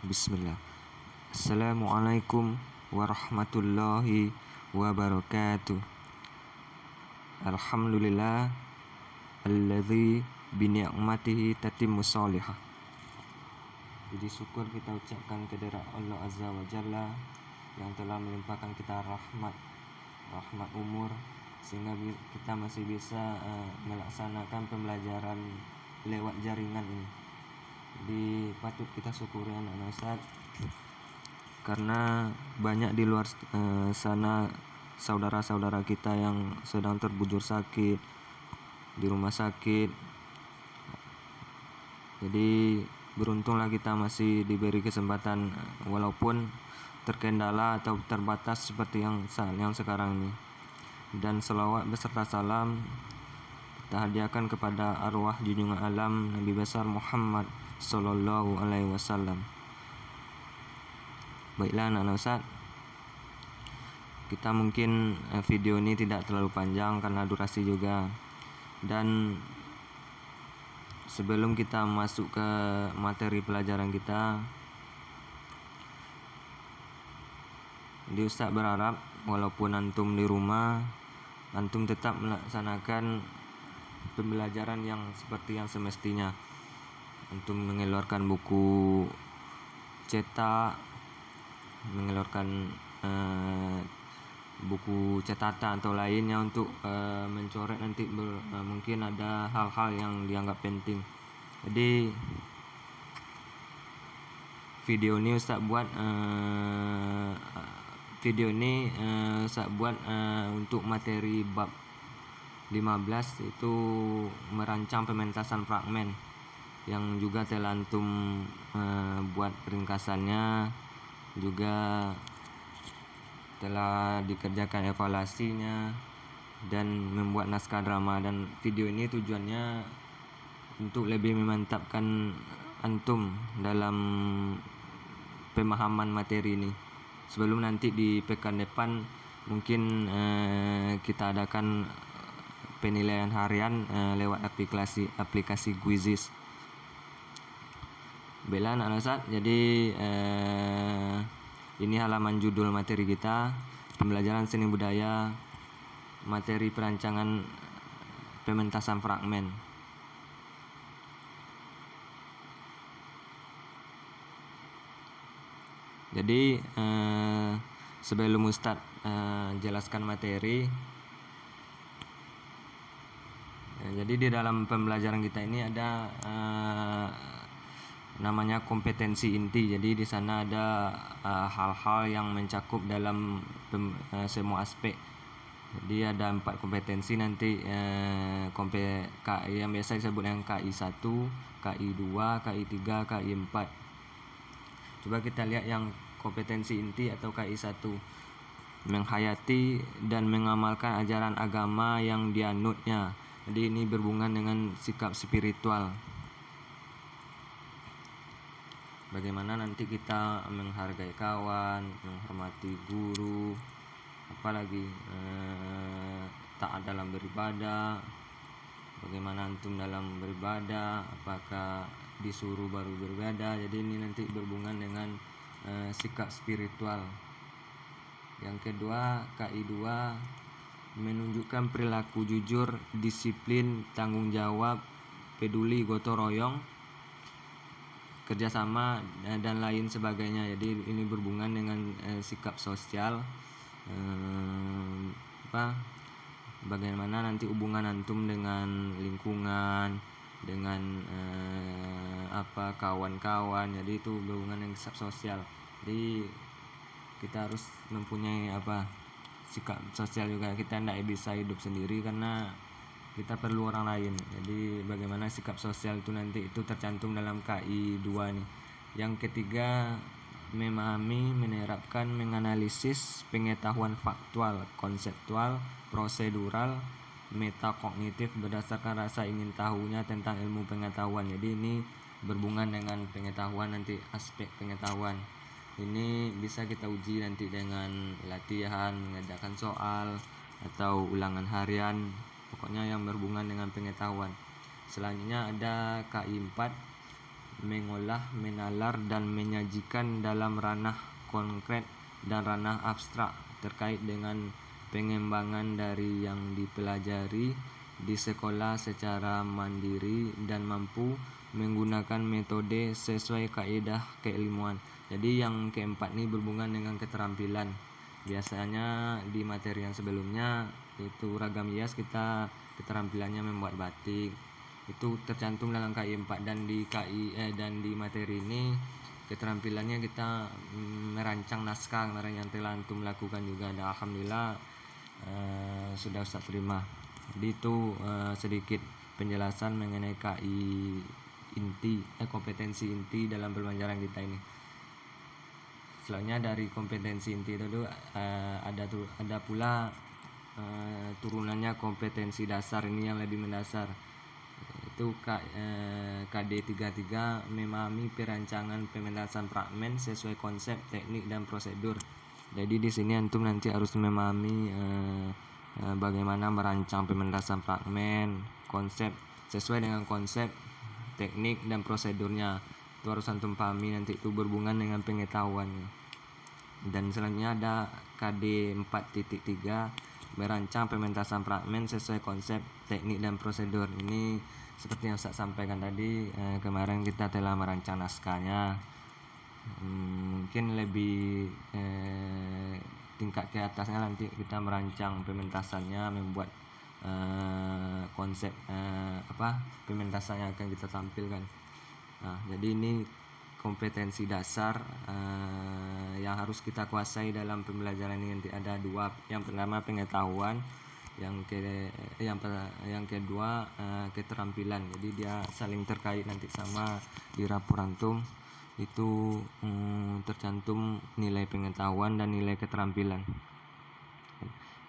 Bismillah. Assalamualaikum warahmatullahi wabarakatuh. Alhamdulillah alladzi bi ni'matihi tatimmu sholihah. Jadi syukur kita ucapkan kehadirat Allah Azza wa Jalla yang telah melimpahkan kita rahmat umur sehingga kita masih bisa melaksanakan pembelajaran lewat jaringan ini. Jadi patut kita syukuri anak-anak Ustaz, karena banyak di luar sana saudara-saudara kita yang sedang terbujur sakit di rumah sakit. Jadi beruntunglah kita masih diberi kesempatan walaupun terkendala atau terbatas seperti yang sekarang ini. Dan selawat beserta salam kita hadiahkan kepada arwah junjungan alam Nabi besar Muhammad Sallallahu Alaihi Wasallam. Baiklah anak-anak Ustaz, kita mungkin video ini tidak terlalu panjang karena durasi juga. Dan sebelum kita masuk ke materi pelajaran kita, jadi Ustaz berharap walaupun antum di rumah, antum tetap melaksanakan pembelajaran yang seperti yang semestinya. Antum mengeluarkan buku cetak, mengeluarkan buku catatan atau lainnya untuk mencoret nanti mungkin ada hal-hal yang dianggap penting. Jadi video ini Ustaz buat untuk materi bab 15 itu merancang pementasan fragmen, yang juga telah antum buat ringkasannya, juga telah dikerjakan evaluasinya dan membuat naskah drama. Dan video ini tujuannya untuk lebih memantapkan antum dalam pemahaman materi ini. Sebelum nanti di pekan depan mungkin kita adakan penilaian harian lewat aplikasi Quizizz. Baiklah anak-anak Ustaz, jadi ini halaman judul materi kita, pembelajaran seni budaya, materi perancangan pementasan fragmen. Jadi sebelum Ustaz jelaskan materi, jadi di dalam pembelajaran kita ini ada namanya kompetensi inti. Jadi di sana ada hal-hal yang mencakup dalam semua aspek. Jadi ada 4 kompetensi nanti, yang biasa disebut dengan KI 1, KI 2, KI 3, KI 4. Coba kita lihat yang kompetensi inti atau KI 1. Menghayati dan mengamalkan ajaran agama yang dianutnya. Jadi ini berhubungan dengan sikap spiritual. Bagaimana nanti kita menghargai kawan, menghormati guru, apalagi taat dalam beribadah. Bagaimana antum dalam beribadah, apakah disuruh baru beribadah. Jadi ini nanti berhubungan dengan sikap spiritual. Yang kedua, KI 2 menunjukkan perilaku jujur, disiplin, tanggung jawab, peduli, gotong royong, kerjasama dan lain sebagainya. Jadi ini berhubungan dengan sikap sosial, bagaimana nanti hubungan antum dengan lingkungan, dengan kawan-kawan. Jadi itu berhubungan dengan sikap sosial. Jadi kita harus mempunyai sikap sosial juga. Kita tidak bisa hidup sendiri karena kita perlu orang lain. Jadi bagaimana sikap sosial itu nanti itu tercantum dalam KI 2 nih. Yang ketiga, memahami, menerapkan, menganalisis pengetahuan faktual, konseptual, prosedural, metakognitif berdasarkan rasa ingin tahunya tentang ilmu pengetahuan. Jadi ini berhubungan dengan pengetahuan, nanti aspek pengetahuan. Ini bisa kita uji nanti dengan latihan, mengerjakan soal atau ulangan harian, pokoknya yang berhubungan dengan pengetahuan. Selanjutnya ada KI 4, mengolah, menalar, dan menyajikan dalam ranah konkret dan ranah abstrak terkait dengan pengembangan dari yang dipelajari di sekolah secara mandiri dan mampu menggunakan metode sesuai kaidah keilmuan. Jadi yang keempat ini berhubungan dengan keterampilan. Biasanya di materi yang sebelumnya itu ragam hias, kita keterampilannya membuat batik itu tercantum dalam KI 4, dan di di materi ini keterampilannya kita merancang naskah kemarin yang telah antum lakukan juga, dan alhamdulillah sudah Ustaz terima. Jadi itu sedikit penjelasan mengenai KI inti, kompetensi inti dalam pembelajaran kita ini. Selanjutnya dari kompetensi inti itu ada pula turunannya kompetensi dasar, ini yang lebih mendasar. Itu KD33, memahami perancangan pementasan fragmen sesuai konsep, teknik, dan prosedur. Jadi di sini antum nanti harus memahami bagaimana merancang pementasan fragmen, konsep sesuai dengan konsep, teknik, dan prosedurnya. Itu harus antum pahami, nanti itu berhubungan dengan pengetahuan. Dan selanjutnya ada KD 4.3, merancang pementasan fragmen sesuai konsep, teknik, dan prosedur. Ini seperti yang saya sampaikan tadi, kemarin kita telah merancang naskahnya. Mungkin lebih tingkat ke atasnya nanti kita merancang pementasannya, membuat konsep pementasan yang akan kita tampilkan. Nah, jadi ini kompetensi dasar yang harus kita kuasai dalam pembelajaran ini. Nanti ada dua, yang pertama pengetahuan, yang kedua keterampilan. Jadi dia saling terkait nanti sama di rapor antum itu tercantum nilai pengetahuan dan nilai keterampilan.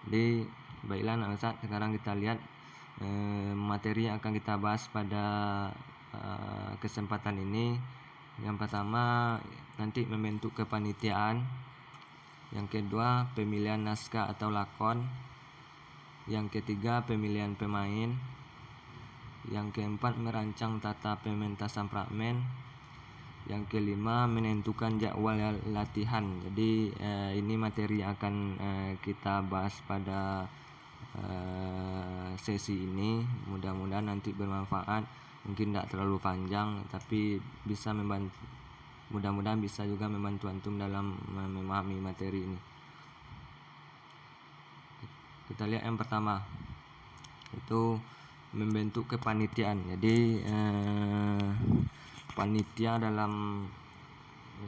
Jadi baiklah anak Ustaz, sekarang kita lihat materi yang akan kita bahas pada kesempatan ini. Yang pertama nanti membentuk kepanitiaan, yang kedua pemilihan naskah atau lakon, yang ketiga pemilihan pemain, yang keempat merancang tata pementasan fragmen, yang kelima menentukan jadwal latihan. Jadi ini materi yang akan kita bahas pada sesi ini. Mudah-mudahan nanti bermanfaat, mungkin tidak terlalu panjang tapi bisa membantu, mudah-mudahan bisa juga membantu antum dalam memahami materi ini. Kita lihat yang pertama itu membentuk kepanitiaan. Jadi panitia dalam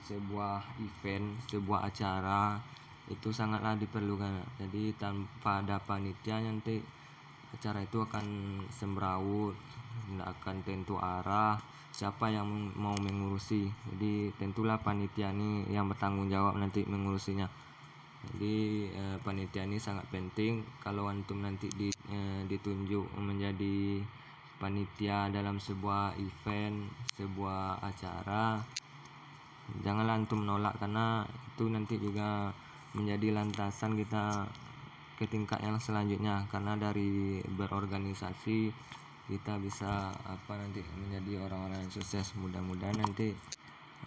sebuah event, sebuah acara itu sangatlah diperlukan. Jadi tanpa ada panitia nanti acara itu akan semrawut, tidak akan tentu arah, siapa yang mau mengurusi. Jadi tentulah panitia ini yang bertanggung jawab nanti mengurusinya. Jadi panitia ini sangat penting. Kalau antum nanti ditunjuk menjadi panitia dalam sebuah event, sebuah acara, janganlah antum menolak, karena itu nanti juga menjadi landasan kita ke tingkat yang selanjutnya. Karena dari berorganisasi kita bisa nanti menjadi orang-orang yang sukses. Mudah-mudahan nanti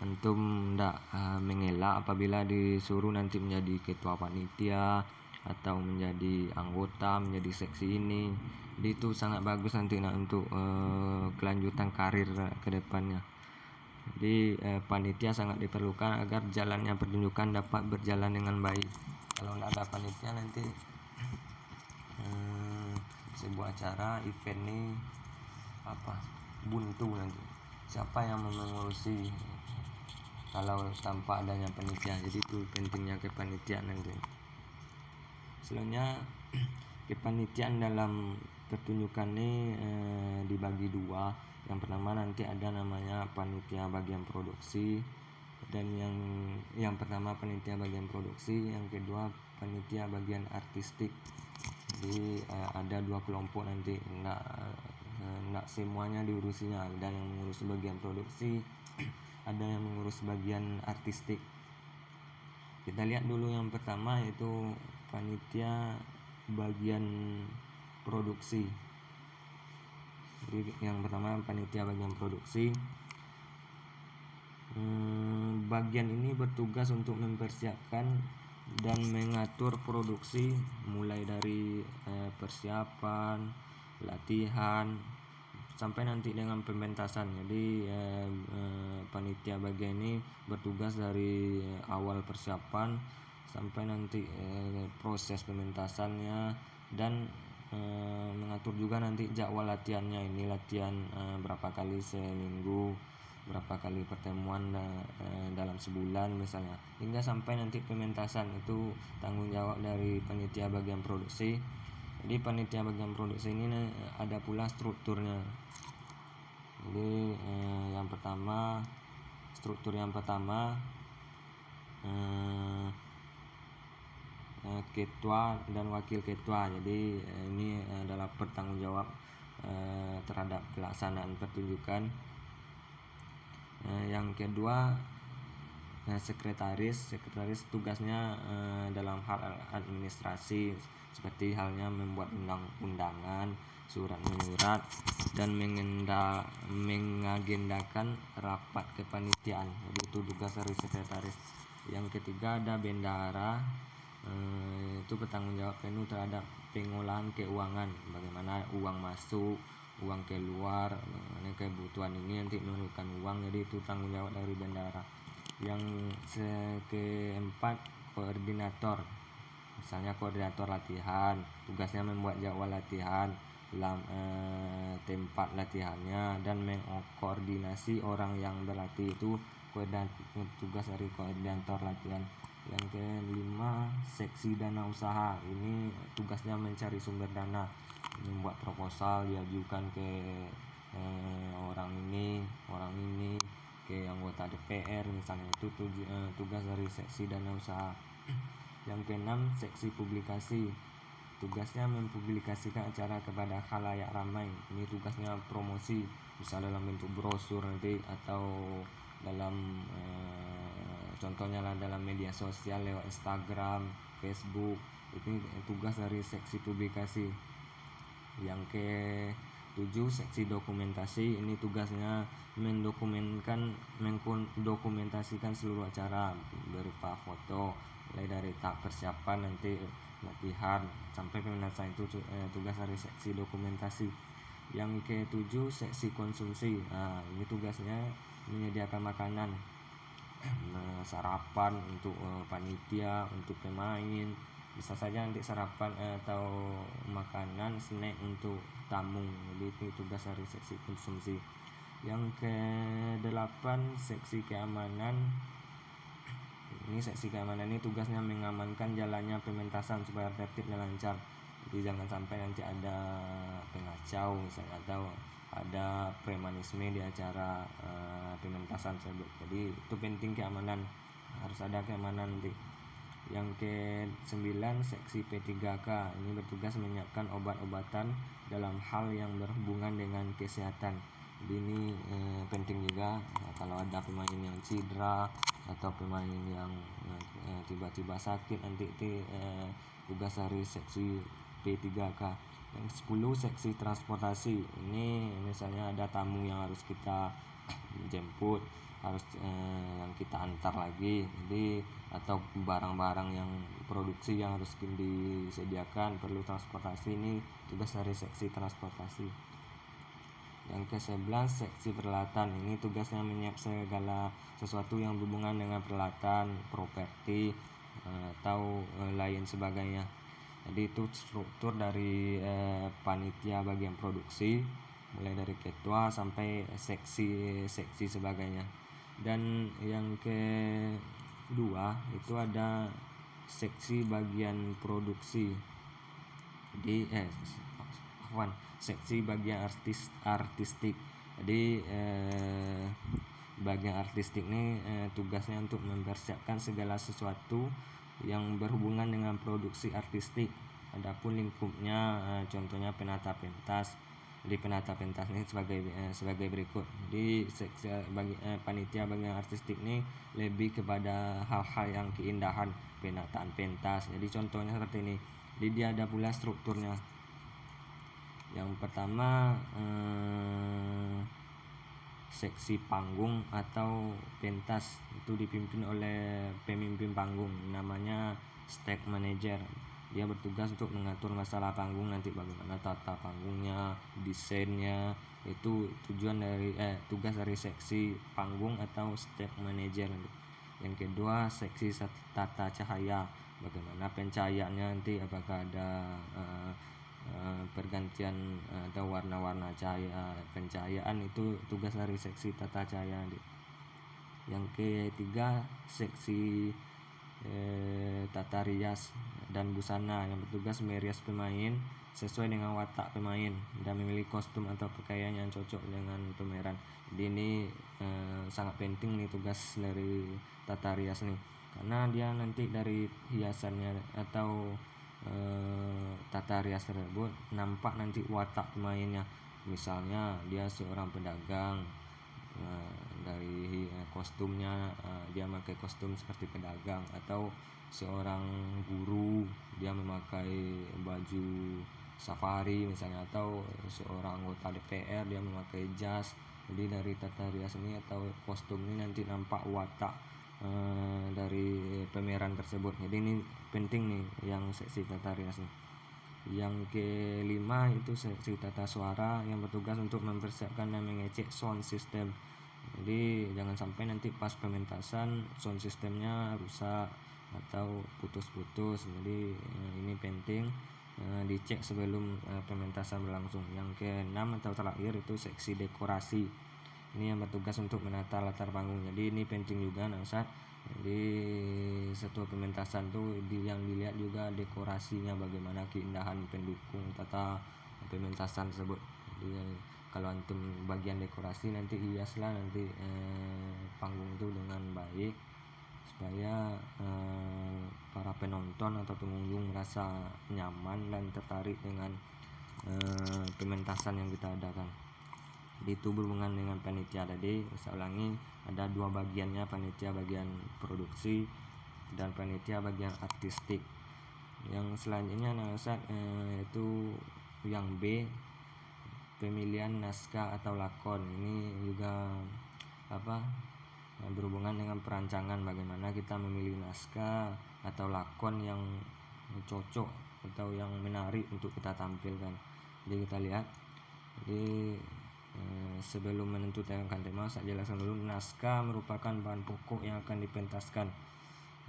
antum tidak mengelak apabila disuruh nanti menjadi ketua panitia atau menjadi anggota, menjadi seksi ini. Jadi itu sangat bagus nanti untuk kelanjutan karir ke depannya. Jadi panitia sangat diperlukan agar jalannya pertunjukan dapat berjalan dengan baik. Kalau tidak ada panitia nanti sebuah acara event ini buntu nanti. Siapa yang mengurusi kalau tanpa adanya panitia? Jadi itu pentingnya kepanitiaan nanti. Selanjutnya kepanitiaan dalam pertunjukan ini dibagi dua. Yang pertama nanti ada namanya panitia bagian produksi, dan yang pertama panitia bagian produksi, yang kedua panitia bagian artistik. Jadi ada dua kelompok nanti, enggak semuanya diurusinya. Ada yang mengurus bagian produksi, ada yang mengurus bagian artistik. Kita lihat dulu yang pertama, yaitu panitia bagian produksi. Jadi yang pertama panitia bagian produksi. Bagian ini bertugas untuk mempersiapkan dan mengatur produksi mulai dari persiapan, latihan sampai nanti dengan pementasan. Jadi panitia bagian ini bertugas dari awal persiapan sampai nanti proses pementasannya, dan mengatur juga nanti jadwal latihannya. Ini latihan berapa kali seminggu, berapa kali pertemuan dalam sebulan misalnya, hingga sampai nanti pementasan. Itu tanggung jawab dari panitia bagian produksi. Jadi panitia bagian produksi ini ada pula strukturnya. Jadi struktur yang pertama ketua dan wakil ketua. Jadi ini adalah bertanggung jawab terhadap pelaksanaan pertunjukan. Yang kedua sekretaris tugasnya dalam hal administrasi, seperti halnya membuat undang-undangan, surat menyurat, dan mengagendakan rapat kepanitiaan. Jadi itu tugas dari sekretaris. Yang ketiga ada bendahara, itu bertanggung jawab penuh terhadap pengolahan keuangan, bagaimana uang masuk, uang keluar, kebutuhan ini nanti menurunkan uang. Jadi itu tanggung jawab dari bendahara. Yang keempat koordinator, misalnya koordinator latihan, tugasnya membuat jadwal latihan, tempat latihannya, dan mengkoordinasi orang yang berlatih. Itu tugas dari koordinator latihan. Yang kelima seksi dana usaha, ini tugasnya mencari sumber dana, membuat proposal, diajukan ke orang ini ke anggota DPR misalnya. Itu tugas dari seksi dana usaha. Yang keenam seksi publikasi, tugasnya mempublikasikan acara kepada khalayak ramai. Ini tugasnya promosi, bisa dalam bentuk brosur nanti, atau dalam contohnya lah dalam media sosial lewat Instagram, Facebook. Ini tugas dari seksi publikasi. Yang ke-7 seksi dokumentasi, ini tugasnya mendokumentasikan seluruh acara berupa foto, mulai dari tahap persiapan, nanti latihan sampai pementasan. Itu tugas dari seksi dokumentasi. Yang ke-7 seksi konsumsi, ini tugasnya menyediakan makanan, sarapan untuk panitia, untuk pemain, bisa saja nanti sarapan atau makanan snack untuk tamu. Jadi itu tugas dari seksi konsumsi. Yang ke-8 seksi keamanan, ini seksi keamanan ini tugasnya mengamankan jalannya pementasan supaya tertib dan lancar. Jadi jangan sampai nanti ada pengacau misalnya, atau ada premanisme di acara pementasan tersebut. Jadi itu penting keamanan, harus ada keamanan nanti. Yang ke-9 seksi P3K, ini bertugas menyiapkan obat-obatan dalam hal yang berhubungan dengan kesehatan. Jadi ini penting juga, kalau ada pemain yang cedera atau pemain yang tiba-tiba sakit, nanti itu tugas dari seksi P3K. Yang 10 seksi transportasi, ini misalnya ada tamu yang harus kita jemput, harus yang kita antar lagi, jadi atau barang-barang yang produksi yang harus disediakan, perlu transportasi. Ini tugas dari seksi transportasi. Yang ke-11 seksi peralatan, ini tugasnya menyiapkan segala sesuatu yang berhubungan dengan peralatan, properti atau lain sebagainya. Jadi itu struktur dari panitia bagian produksi, mulai dari ketua sampai seksi sebagainya. Dan yang kedua itu ada seksi bagian produksi. Di seksi bagian artistik. Jadi bagian artistik ini tugasnya untuk mempersiapkan segala sesuatu yang berhubungan dengan produksi artistik. Adapun lingkupnya contohnya penata pentas. Jadi penata pentas ini sebagai berikut. Jadi panitia bagian artistik ini lebih kepada hal-hal yang keindahan, penataan pentas. Jadi contohnya seperti ini. Jadi dia ada pula strukturnya. Yang pertama seksi panggung atau pentas, itu dipimpin oleh pemimpin panggung namanya stage manager. Dia bertugas untuk mengatur masalah panggung, nanti bagaimana tata panggungnya, desainnya. Itu tugas dari seksi panggung atau stage manager. Yang kedua, seksi tata cahaya, bagaimana pencahayaannya nanti, apakah ada pergantian atau warna-warna cahaya pencahayaan, itu tugas dari seksi tata cahaya. Yang ketiga, seksi tata rias dan busana, yang bertugas merias pemain sesuai dengan watak pemain dan memilih kostum atau pakaian yang cocok dengan pemeran. Jadi ini sangat penting nih tugas dari tata rias nih, karena dia nanti dari hiasannya atau tata rias tersebut nampak nanti watak pemainnya. Misalnya dia seorang pedagang, dari kostumnya dia memakai kostum seperti pedagang, atau seorang guru dia memakai baju safari misalnya, atau seorang anggota DPR dia memakai jas. Jadi dari tata rias ini atau kostum ini nanti nampak watak dari pemeran tersebut. Jadi ini penting nih yang seksi tata rias nih. Yang kelima itu seksi tata suara, yang bertugas untuk mempersiapkan dan mengecek sound system. Jadi jangan sampai nanti pas pementasan sound systemnya rusak atau putus-putus. Jadi ini penting dicek sebelum pementasan berlangsung. Yang keenam atau terakhir itu seksi dekorasi. Ini yang bertugas untuk menata latar panggung. Jadi ini penting juga Ustaz. Jadi setelah pementasan tuh yang dilihat juga dekorasinya, bagaimana keindahan pendukung tata pementasan tersebut. Jadi kalau antum bagian dekorasi, nanti hiaslah nanti panggung itu dengan baik, supaya para penonton atau pengunjung merasa nyaman dan tertarik dengan pementasan yang kita adakan. Itu berhubungan dengan panitia tadi. Saya ulangi, ada dua bagiannya, panitia bagian produksi dan panitia bagian artistik. Yang selanjutnya itu yang B, pemilihan naskah atau lakon. Ini juga berhubungan dengan perancangan, bagaimana kita memilih naskah atau lakon yang cocok atau yang menarik untuk kita tampilkan. Jadi kita lihat, jadi sebelum menentukan tema, saya jelaskan dulu. Naskah merupakan bahan pokok yang akan dipentaskan.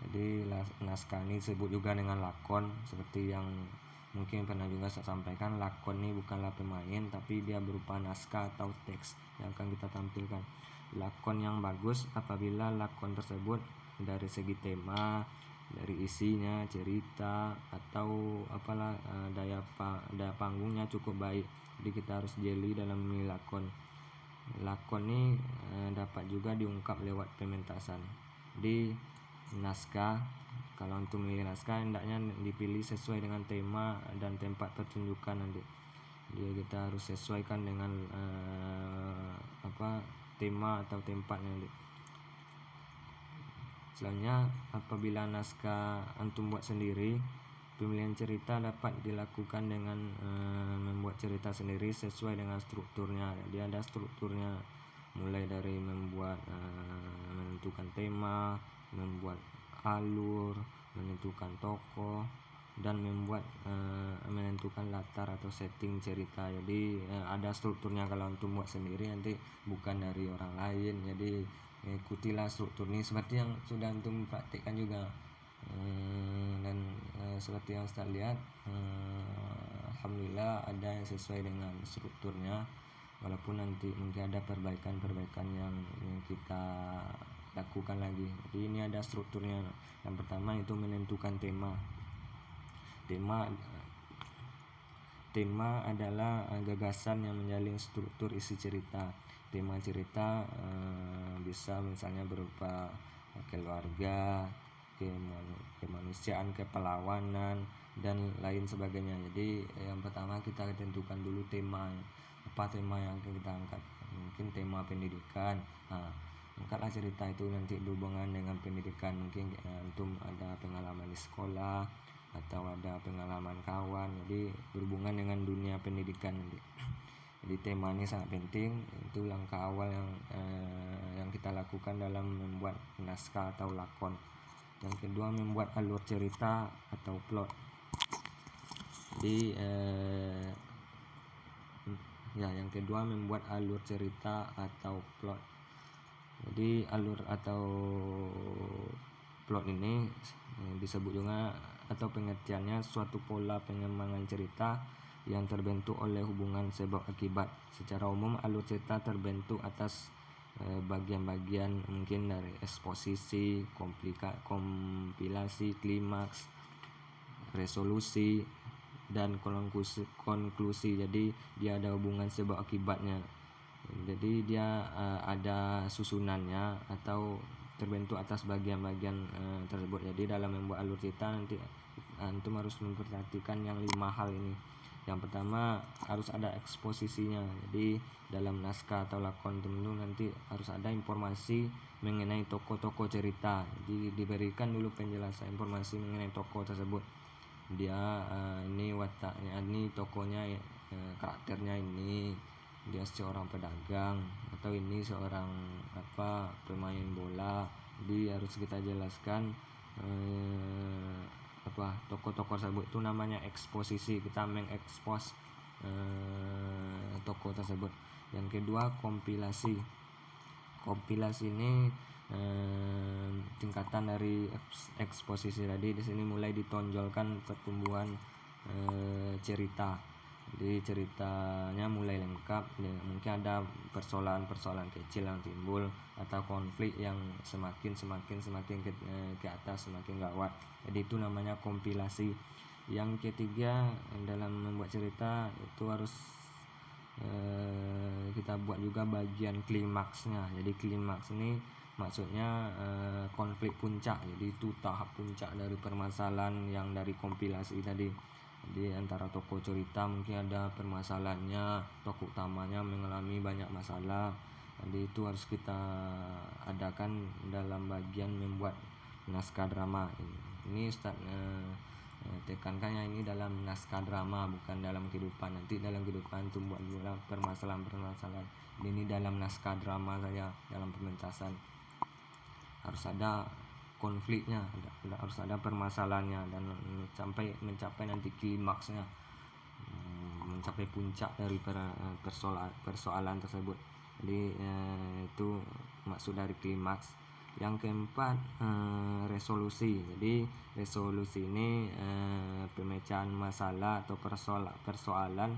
Jadi naskah ini disebut juga dengan lakon. Seperti yang mungkin pernah juga saya sampaikan, lakon ini bukanlah pemain, tapi dia berupa naskah atau teks yang akan kita tampilkan. Lakon yang bagus apabila lakon tersebut dari segi tema, dari isinya, cerita, atau daya panggungnya cukup baik. Jadi kita harus jeli dalam memilih lakon. Lakon ini dapat juga diungkap lewat pementasan. Di naskah, kalau untuk memilih naskah hendaknya dipilih sesuai dengan tema dan tempat pertunjukan nanti. Jadi kita harus sesuaikan dengan tema atau tempatnya nanti. Selanjutnya, apabila naskah antum buat sendiri, pemilihan cerita dapat dilakukan dengan membuat cerita sendiri sesuai dengan strukturnya. Jadi ada strukturnya, mulai dari menentukan tema, membuat alur, menentukan tokoh, dan menentukan latar atau setting cerita. Jadi ada strukturnya kalau antum buat sendiri, nanti bukan dari orang lain. Jadi ikutilah struktur ini seperti yang sudah antum praktikkan juga. Dan seperti yang Ustaz lihat, alhamdulillah ada yang sesuai dengan strukturnya, walaupun nanti mungkin ada perbaikan yang kita lakukan lagi. Jadi ini ada strukturnya. Yang pertama itu menentukan tema. Tema adalah gagasan yang menjalin struktur isi cerita. Tema cerita bisa misalnya berupa keluarga, kemanusiaan, kepelawanan, dan lain sebagainya. Jadi yang pertama kita tentukan dulu tema. Apa tema yang akan kita angkat? Mungkin tema pendidikan. Angkatlah cerita itu nanti berhubungan dengan pendidikan. Mungkin antum ada pengalaman di sekolah atau ada pengalaman kawan, jadi berhubungan dengan dunia pendidikan nanti. Jadi tema ini sangat penting, itu langkah awal yang kita lakukan dalam membuat naskah atau lakon. Yang kedua, membuat alur cerita atau plot. Jadi yang kedua, membuat alur cerita atau plot. Jadi alur atau plot ini disebut juga atau pengertiannya suatu pola pengembangan cerita yang terbentuk oleh hubungan sebab akibat. Secara umum alur cerita terbentuk atas bagian-bagian mungkin dari eksposisi, kompilasi, klimaks, resolusi, dan konklusi. Jadi dia ada hubungan sebab akibatnya. Jadi dia ada susunannya atau terbentuk atas bagian-bagian tersebut. Jadi dalam membuat alur cerita nanti antum harus memperhatikan yang 5 hal ini. Yang pertama, harus ada eksposisinya. Jadi dalam naskah atau lakon itu nanti harus ada informasi mengenai tokoh-tokoh cerita. Jadi diberikan dulu penjelasan informasi mengenai tokoh tersebut. Dia ini wataknya, ini tokohnya, karakternya ini dia seorang pedagang atau ini seorang pemain bola. Jadi harus kita jelaskan tokoh-tokoh tersebut. Itu namanya eksposisi, kita mengekspos tokoh tersebut. Yang kedua, kompilasi. Kompilasi ini tingkatan dari eksposisi tadi. Di sini mulai ditonjolkan pertumbuhan cerita. Jadi ceritanya mulai lengkap, mungkin ada persoalan-persoalan kecil yang timbul atau konflik yang semakin ke atas, semakin gawat. Jadi itu namanya kompilasi. Yang ketiga, dalam membuat cerita itu harus kita buat juga bagian klimaksnya. Jadi klimaks ini maksudnya konflik puncak. Jadi itu tahap puncak dari permasalahan yang dari kompilasi tadi. Jadi antara tokoh cerita mungkin ada permasalahannya, tokoh utamanya mengalami banyak masalah. Jadi itu harus kita adakan dalam bagian membuat naskah drama. Ini Ustaz tekankannya ini dalam naskah drama, bukan dalam kehidupan. Nanti dalam kehidupan itu buat juga permasalahan. Ini dalam naskah drama saya, dalam pementasan harus ada konfliknya, harus ada permasalahannya dan mencapai nanti klimaksnya, mencapai puncak dari persoalan tersebut. Jadi itu maksud dari klimaks. Yang keempat, resolusi. Jadi resolusi ini pemecahan masalah atau persoalan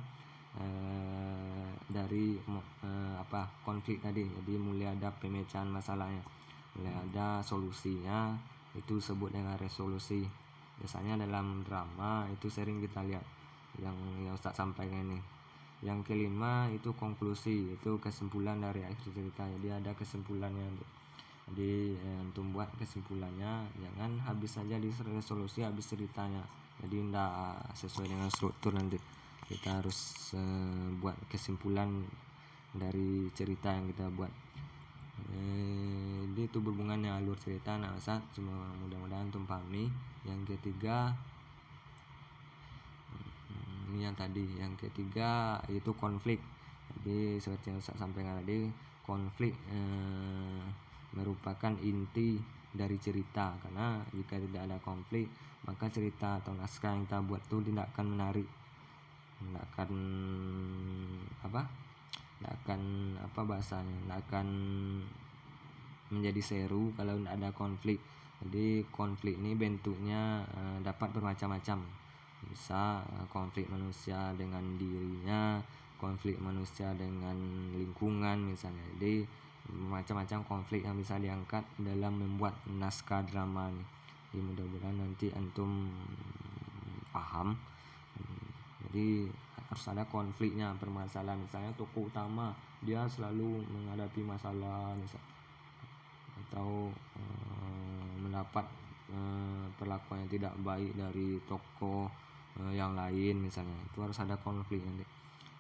dari konflik tadi. Jadi mulai ada pemecahan masalahnya, mulai ada solusinya, itu sebut dengan resolusi. Biasanya dalam drama itu sering kita lihat yang Ustaz sampaikan ini. Yang kelima itu konklusi, itu kesimpulan dari akhir cerita. Jadi ada kesimpulannya. Jadi untuk buat kesimpulannya jangan habis saja di resolusi, habis ceritanya. Jadi tidak sesuai dengan struktur. Nanti kita harus buat kesimpulan dari cerita yang kita buat. Jadi itu berhubungannya alur cerita. Nah, semua mudah-mudahan antum pahami. Yang ketiga ini yang ketiga itu konflik. Jadi seperti yang saya sampaikan tadi, konflik merupakan inti dari cerita, karena jika tidak ada konflik maka cerita atau naskah yang kita buat itu tidak akan menarik, tidak akan menjadi seru kalau tidak ada konflik. Jadi konflik ini bentuknya dapat bermacam-macam. Bisa konflik manusia dengan dirinya, konflik manusia dengan lingkungan misalnya. Jadi macam-macam konflik yang bisa diangkat dalam membuat naskah drama nih. Jadi mudah-mudahan nanti antum paham. Jadi harus ada konfliknya, permasalahan. Misalnya tokoh utama dia selalu menghadapi masalah atau mendapat perlakuan yang tidak baik dari tokoh yang lain misalnya. Itu harus ada konflik nanti.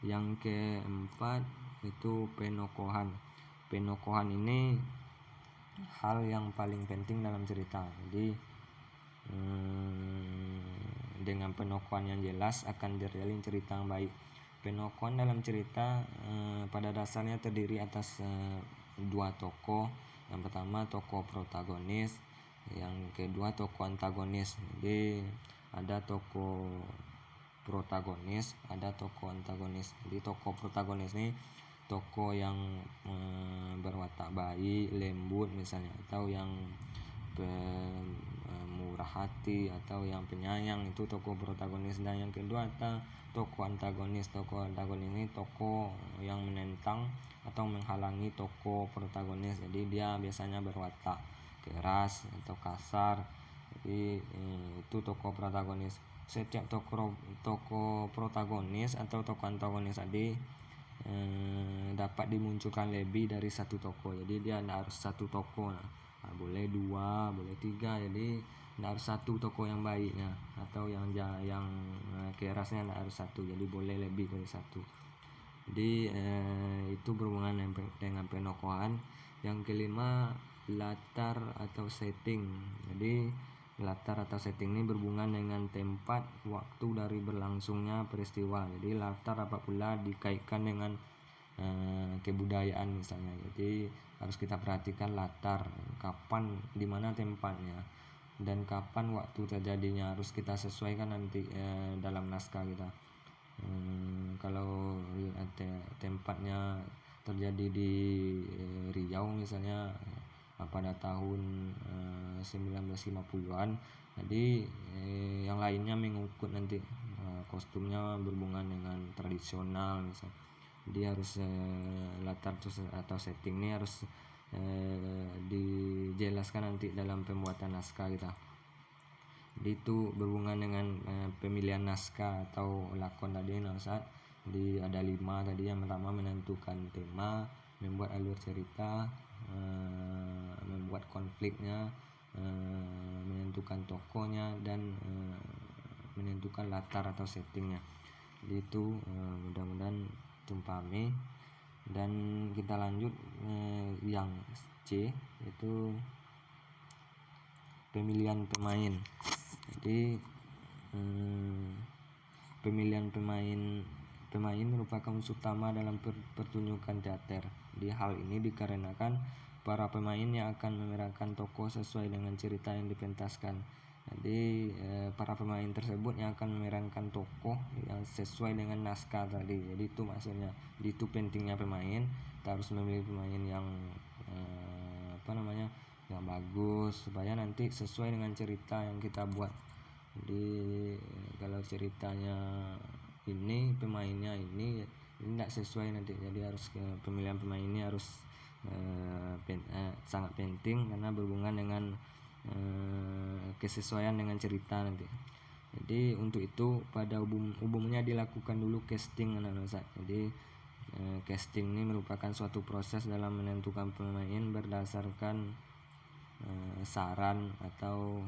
Yang keempat itu penokohan. Penokohan ini hal yang paling penting dalam cerita. Jadi dengan penokohan yang jelas akan terjalin cerita yang baik. Penokohan dalam cerita pada dasarnya terdiri atas dua tokoh. Yang pertama tokoh protagonis, yang kedua tokoh antagonis. Jadi ada tokoh protagonis, ada tokoh antagonis. Jadi tokoh protagonis ini tokoh yang berwatak baik, lembut misalnya, atau yang murah hati, atau yang penyayang, itu tokoh protagonis. Dan yang kedua ada tokoh antagonis. Tokoh antagonis ini tokoh yang menentang atau menghalangi tokoh protagonis. Jadi dia biasanya berwatak keras atau kasar. Jadi itu tokoh protagonis. Setiap tokoh protagonis atau tokoh antagonis tadi dapat dimunculkan lebih dari satu tokoh. Jadi dia tidak harus satu tokoh, boleh dua, boleh tiga. Jadi tidak harus satu tokoh yang baiknya atau yang kerasnya, tidak harus satu. Jadi boleh lebih dari satu. Jadi itu berhubungan dengan penokohan. Yang kelima, latar atau setting. Jadi latar atau setting ini berhubungan dengan tempat, waktu dari berlangsungnya peristiwa. Jadi latar apabila dikaitkan dengan kebudayaan misalnya. Jadi harus kita perhatikan latar, kapan, di mana tempatnya, dan kapan waktu terjadinya, harus kita sesuaikan nanti dalam naskah kita. Kalau tempatnya terjadi di Riau misalnya pada tahun 1950-an, jadi yang lainnya mengikut nanti kostumnya berhubungan dengan tradisional misalnya. Jadi harus latar atau setting ini harus dijelaskan nanti dalam pembuatan naskah kita. Jadi itu berhubungan dengan pemilihan naskah atau lakon tadi. Jadi ada 5 tadi. Yang pertama menentukan tema, membuat alur cerita, membuat konfliknya, menentukan tokohnya, dan menentukan latar atau settingnya. Jadi itu mudah-mudahan pahami. Dan kita lanjut yang C, yaitu pemilihan pemain. Jadi pemilihan pemain merupakan unsur utama dalam pertunjukan teater. Di hal ini dikarenakan para pemain yang akan memerankan tokoh sesuai dengan cerita yang dipentaskan. Jadi para pemain tersebut yang akan memerankan tokoh yang sesuai dengan naskah tadi. Jadi itu maksudnya, itu pentingnya pemain. Kita harus memilih pemain yang yang bagus, supaya nanti sesuai dengan cerita yang kita buat. Jadi kalau ceritanya ini, pemainnya ini tidak sesuai nanti. Jadi harus pemilihan pemain ini harus sangat penting, karena berhubungan dengan kesesuaian dengan cerita nanti. Jadi untuk itu pada umumnya dilakukan dulu casting anak-anak. Jadi casting ini merupakan suatu proses dalam menentukan pemain berdasarkan saran atau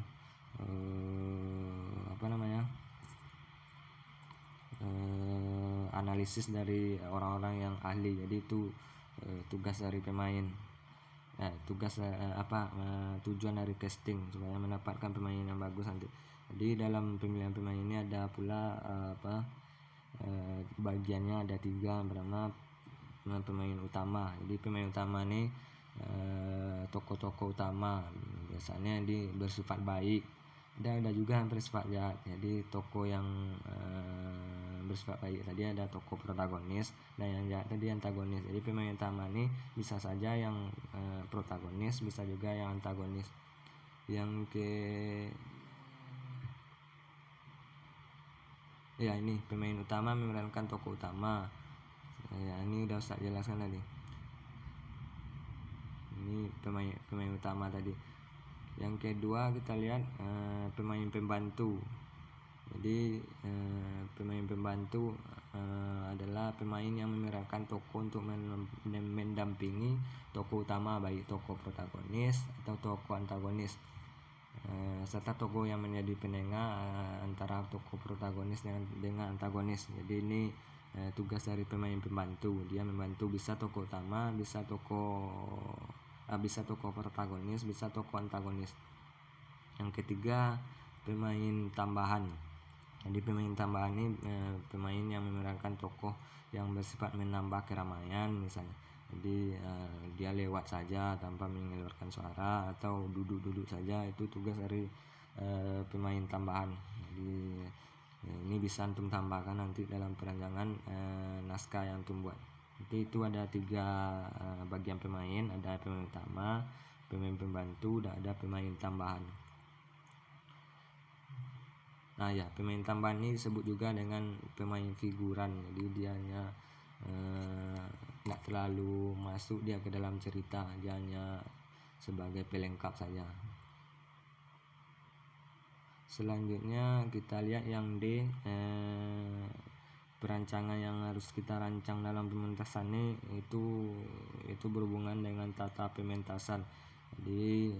analisis dari orang-orang yang ahli. Jadi itu tugas dari pemain. Tujuan dari casting supaya mendapatkan pemain yang bagus nanti. Jadi dalam pemilihan pemain ini ada pula bagiannya ada 3. Pertama, pemain utama. Jadi pemain utama ini tokoh-tokoh utama, biasanya dia bersifat baik, dan ada juga yang bersifat jahat. Jadi tokoh yang bersifat baik tadi ada tokoh protagonis, dan yang jahat tadi antagonis. Jadi pemain utama ini bisa saja yang protagonis, bisa juga yang antagonis. Ini pemain utama memerankan tokoh utama. Ini udah Ustaz jelaskan tadi. Ini pemain utama tadi. Yang kedua kita lihat pemain pembantu. Jadi pemain pembantu adalah pemain yang memerankan tokoh untuk mendampingi tokoh utama, baik tokoh protagonis atau tokoh antagonis, serta tokoh yang menjadi penengah antara tokoh protagonis dengan antagonis. Jadi ini tugas dari pemain pembantu. Dia membantu, bisa tokoh utama, bisa tokoh protagonis, bisa tokoh antagonis. Yang ketiga, pemain tambahan. Jadi pemain tambahan ini pemain yang memerankan tokoh yang bersifat menambah keramaian misalnya. Jadi dia lewat saja tanpa mengeluarkan suara atau duduk-duduk saja, itu tugas dari pemain tambahan. Jadi ini bisa antum tambahkan nanti dalam perancangan naskah yang antum buat. Jadi itu ada 3 bagian pemain, ada pemain utama, pemain pembantu, dan ada pemain tambahan. Nah ya, pemain tambahan ini disebut juga dengan pemain figuran. Jadi dia hanya nggak terlalu masuk dia ke dalam cerita, dia hanya sebagai pelengkap saja. Selanjutnya kita lihat yang D, perancangan yang harus kita rancang dalam pementasan ini itu berhubungan dengan tata pementasan. Jadi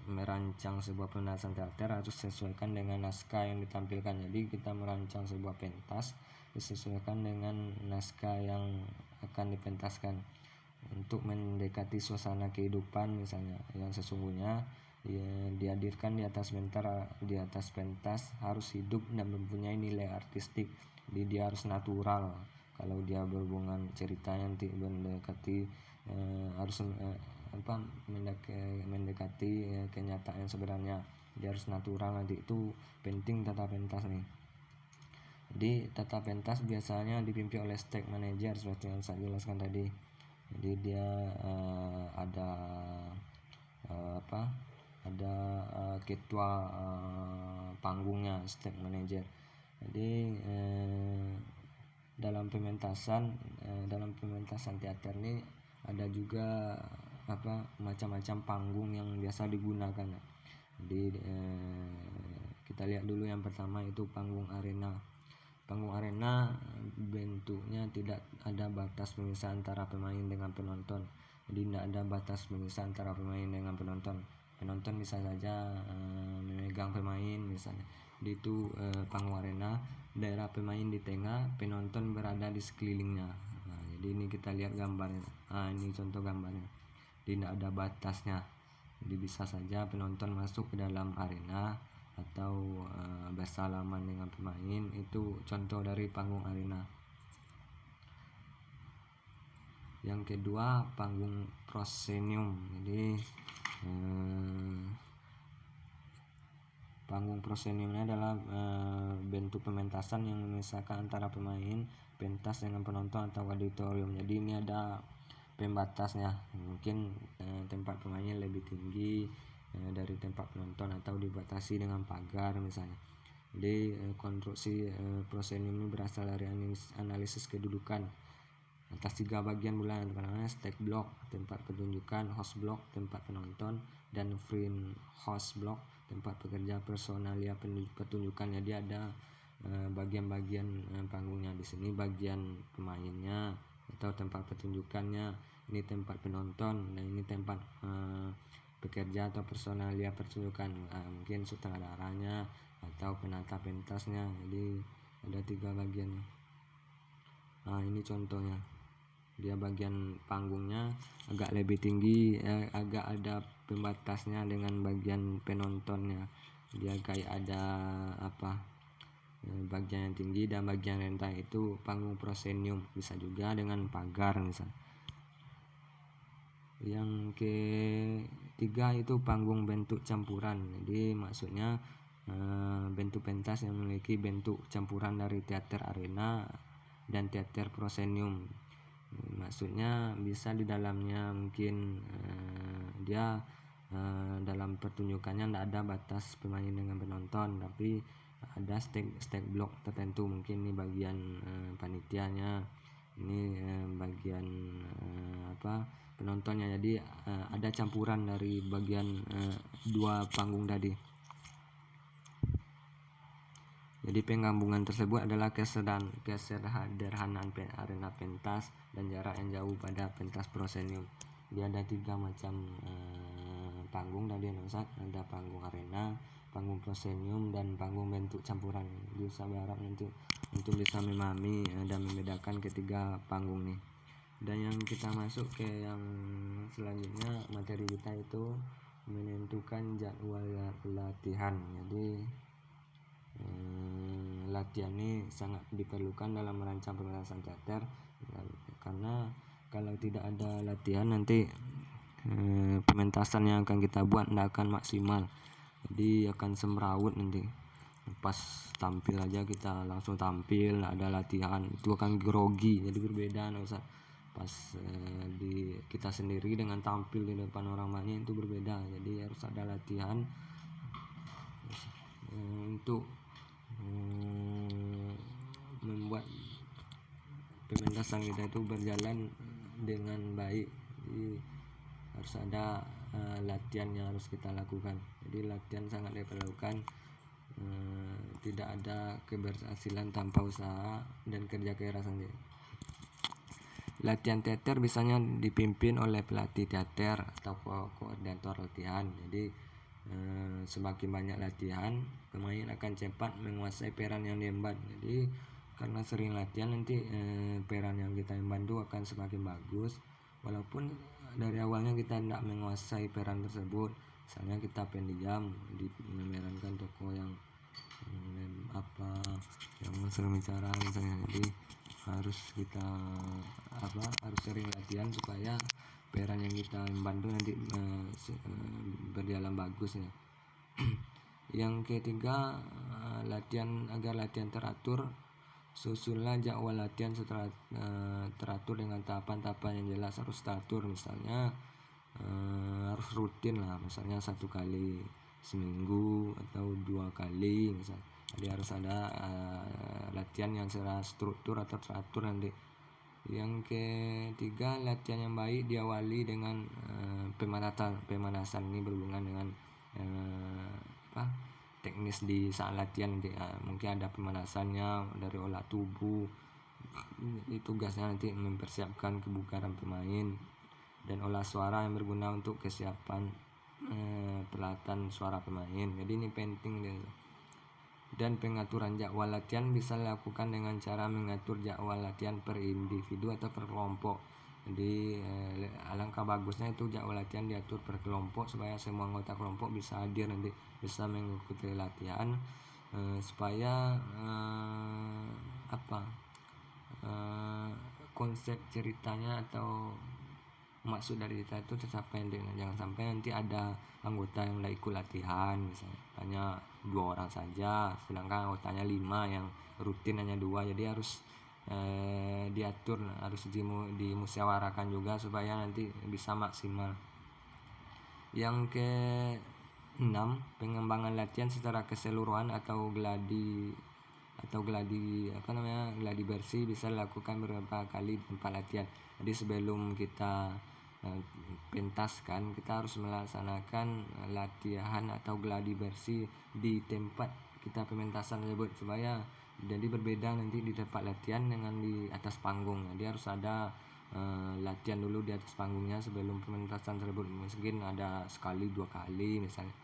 merancang sebuah pementasan teater harus disesuaikan dengan naskah yang ditampilkan. Jadi kita merancang sebuah pentas disesuaikan dengan naskah yang akan dipentaskan untuk mendekati suasana kehidupan misalnya yang sesungguhnya dihadirkan di atas pentas harus hidup dan mempunyai nilai artistik. Jadi dia harus natural. Kalau dia berhubungan ceritanya nanti mendekati harus mendekati kenyataan yang sebenarnya, dia harus natural. Nanti itu penting tata pentas nih. Jadi tata pentas biasanya dipimpin oleh stage manager seperti yang saya jelaskan tadi. Jadi dia ada ketua panggungnya, stage manager. Jadi dalam pementasan teater ini ada juga macam-macam panggung yang biasa digunakan. Jadi kita lihat dulu yang pertama itu panggung arena. Panggung arena bentuknya tidak ada batas pemisah antara pemain dengan penonton. Jadi tidak ada batas pemisah antara pemain dengan penonton. Penonton bisa saja memegang pemain misalnya. Jadi itu panggung arena, daerah pemain di tengah, penonton berada di sekelilingnya. Nah, jadi ini kita lihat gambarnya. Ini contoh gambarnya. Jadi tidak ada batasnya. Jadi bisa saja penonton masuk ke dalam arena atau bersalaman dengan pemain. Itu contoh dari panggung arena. Yang kedua panggung proscenium. Jadi panggung proscenium ini adalah bentuk pementasan yang memisahkan antara pemain pentas dengan penonton atau auditorium. Jadi ini ada pembatasnya, mungkin tempat pemainnya lebih tinggi dari tempat penonton atau dibatasi dengan pagar misalnya. Jadi konstruksi proscenium ini berasal dari analisis kedudukan atas 3 bagian bulan, namanya stage block tempat pertunjukan, host block tempat penonton, dan front host block tempat pekerja personalia pertunjukan. Jadi ada bagian-bagian panggungnya. Di sini bagian pemainnya atau tempat pertunjukannya, ini tempat penonton, dan ini tempat pekerja atau personalia pertunjukan, mungkin sutradaranya atau penata pentasnya. Jadi ada 3 bagian. Ini contohnya, dia bagian panggungnya agak lebih tinggi, agak ada pembatasnya dengan bagian penontonnya. Dia kayak ada bagian yang tinggi dan bagian rendah, itu panggung proscenium. Bisa juga dengan pagar misalnya. Yang ketiga itu panggung bentuk campuran. Jadi maksudnya bentuk pentas yang memiliki bentuk campuran dari teater arena dan teater proscenium. Maksudnya bisa di dalamnya mungkin dia dalam pertunjukannya tidak ada batas pemain dengan penonton, tapi ada stage block tertentu. Mungkin ini bagian panitianya, ini bagian penontonnya. Jadi ada campuran dari bagian 2 panggung tadi. Jadi penggabungan tersebut adalah kesederhanaan arena pentas dan jarak yang jauh pada pentas proscenium. Dia ada 3 macam panggung tadi, ada panggung arena, panggung proscenium, dan panggung bentuk campuran. Bisa berharap nanti untuk bisa memahami dan membedakan ketiga panggung nih. Dan yang kita masuk ke yang selanjutnya, materi kita itu menentukan jadwal latihan. Jadi latihan ini sangat diperlukan dalam merancang pementasan teater, karena kalau tidak ada latihan nanti pementasan yang akan kita buat tidak akan maksimal, jadi akan semrawut nanti. Pas tampil aja kita langsung tampil, nggak ada latihan, itu akan grogi. Jadi berbeda Ustaz. Pas di kita sendiri dengan tampil di depan orang banyak itu berbeda, jadi harus ada latihan untuk membuat pementasan kita itu berjalan dengan baik. Jadi harus ada latihan yang harus kita lakukan. Jadi latihan sangat diperlukan. Tidak ada keberhasilan tanpa usaha dan kerja keras sendiri. Latihan teater biasanya dipimpin oleh pelatih teater atau koordinator latihan. Jadi semakin banyak latihan, pemain akan cepat menguasai peran yang diemban. Jadi karena sering latihan nanti peran yang kita emban itu akan semakin bagus, walaupun dari awalnya kita tidak menguasai peran tersebut. Misalnya kita pendiam di memerankan tokoh yang yang sering bicara misalnya. Jadi harus kita harus sering latihan supaya peran yang kita emban itu nanti berjalan bagus ya. Yang ketiga, agar latihan teratur, susunlah jadwal latihan setelah teratur dengan tahapan-tahapan yang jelas. Harus teratur, misalnya harus rutin lah, misalnya 1 kali seminggu atau 2 kali misalnya. Jadi harus ada latihan yang secara struktur atau teratur nanti. Yang ketiga, latihan yang baik diawali dengan pemanasan. Ini berhubungan dengan teknis di saat latihan nanti. Mungkin ada pemanasannya dari olah tubuh. Ini tugasnya nanti mempersiapkan kebugaran pemain, dan olah suara yang berguna untuk kesiapan peralatan suara pemain. Jadi ini penting deh. Dan pengaturan jadwal latihan bisa dilakukan dengan cara mengatur jadwal latihan per individu atau per kelompok. Jadi alangkah bagusnya itu jadwal latihan diatur per kelompok supaya semua anggota kelompok bisa hadir nanti, bisa mengikuti latihan, supaya konsep ceritanya atau maksud dari kita itu tercapai. Jangan sampai nanti ada anggota yang tidak ikut latihan, misalnya hanya 2 orang saja, sedangkan anggotanya 5, yang rutin hanya 2. Jadi harus diatur, harus dimusyawarahkan juga supaya nanti bisa maksimal. Yang ke-6, pengembangan latihan secara keseluruhan atau gladi bersih bisa dilakukan beberapa kali di tempat latihan. Jadi sebelum kita pentaskan, kita harus melaksanakan latihan atau gladi bersih di tempat kita pementasan tersebut, supaya jadi berbeda nanti di tempat latihan dengan di atas panggung. Jadi harus ada latihan dulu di atas panggungnya sebelum pementasan tersebut. Mungkin ada 1 2 kali misalnya,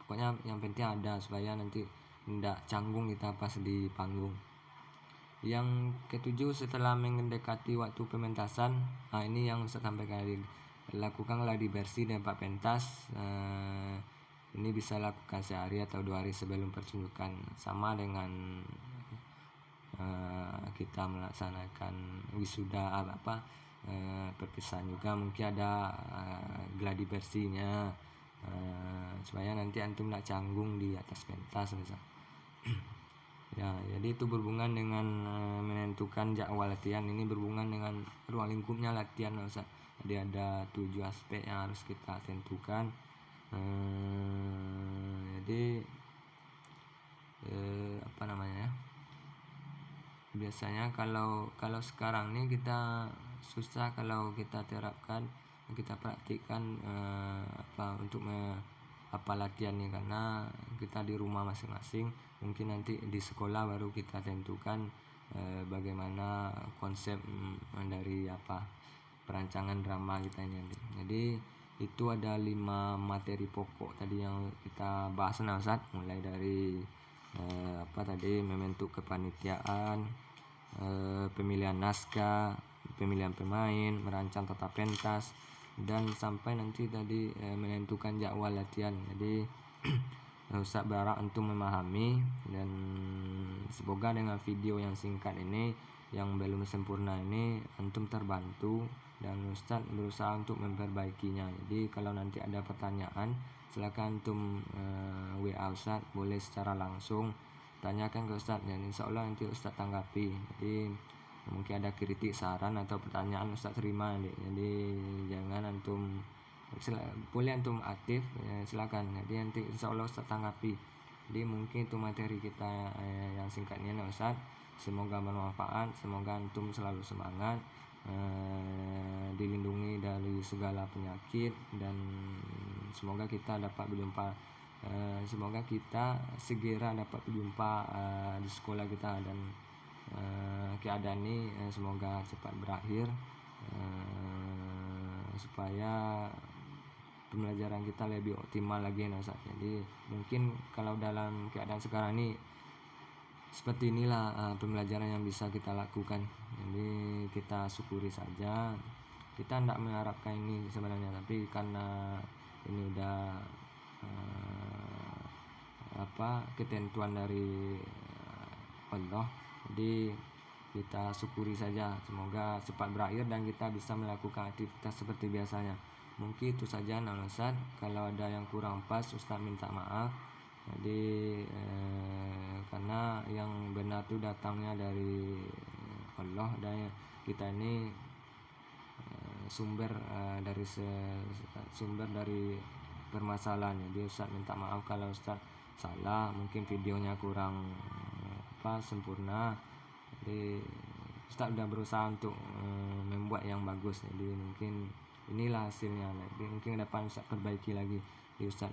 pokoknya yang penting ada, supaya nanti tidak canggung kita pas di panggung. Yang ke-7, setelah mendekati waktu pementasan, ini yang saya sampaikan tadi, lakukan gladi bersih di tempat pentas. Ini bisa lakukan sehari atau 2 hari sebelum pertunjukan, sama dengan kita melaksanakan wisuda perpisahan juga, mungkin ada gladi bersihnya, supaya nanti antum tidak canggung di atas pentas misal. Ya, jadi itu berhubungan dengan menentukan jadwal latihan. Ini berhubungan dengan ruang lingkupnya latihan, Ustaz. Jadi ada 7 aspek yang harus kita tentukan. Jadi biasanya kalau sekarang nih kita susah kalau kita terapkan, kita praktikkan untuk latihan nih, karena kita di rumah masing-masing. Mungkin nanti di sekolah baru kita tentukan bagaimana konsep dari perancangan drama kita ini. Jadi itu ada 5 materi pokok tadi yang kita bahas, Ustaz. Mulai dari membentuk kepanitiaan, pemilihan naskah, pemilihan pemain, merancang tata pentas, dan sampai nanti tadi menentukan jadwal latihan. Jadi Ustaz berharap antum memahami, dan semoga dengan video yang singkat ini yang belum sempurna ini antum terbantu, dan Ustaz berusaha untuk memperbaikinya. Jadi kalau nanti ada pertanyaan silakan antum WA Ustaz, boleh secara langsung tanyakan ke Ustaz, dan insya Allah nanti Ustaz tanggapi. Jadi mungkin ada kritik, saran atau pertanyaan Ustaz terima. Jadi jangan antum, boleh antum aktif, silakan. Jadi nanti insya Allah Ustaz tanggapi. Jadi mungkin itu materi kita yang singkatnya Ustaz. Semoga bermanfaat, semoga antum selalu semangat, dilindungi dari segala penyakit, dan semoga kita dapat berjumpa, semoga kita segera dapat berjumpa di sekolah kita, dan keadaan ini semoga cepat berakhir, supaya pembelajaran kita lebih optimal lagi Ustaz. Jadi mungkin kalau dalam keadaan sekarang ini seperti inilah pembelajaran yang bisa kita lakukan. Jadi kita syukuri saja. Kita tidak mengharapkan ini sebenarnya, tapi karena ini udah ketentuan dari Allah, jadi kita syukuri saja. Semoga cepat berakhir dan kita bisa melakukan aktivitas seperti biasanya. Mungkin itu saja Ustaz. Kalau ada yang kurang pas Ustaz minta maaf. Jadi karena yang benar itu datangnya dari Allah, dan kita ini sumber dari permasalahan. Jadi Ustaz minta maaf kalau Ustaz salah, mungkin videonya kurang sempurna. Jadi Ustaz udah berusaha untuk membuat yang bagus. Jadi mungkin inilah hasilnya. Jadi mungkin depan Ustaz perbaiki lagi. Jadi Ustaz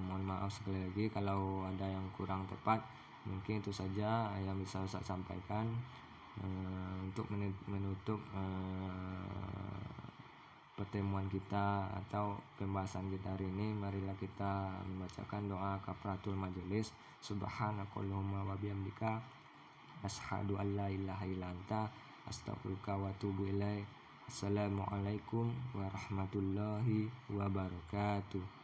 mohon maaf sekali lagi kalau ada yang kurang tepat. Mungkin itu saja yang bisa Ustaz sampaikan. Untuk menutup pertemuan kita atau pembahasan kita hari ini, marilah kita membacakan doa kafaratul majelis. Subhanakallahumma wa bihamdika asyhadu an la ilaha illa anta astaghfiruka wa atubu ilaik. Assalamualaikum warahmatullahi wabarakatuh.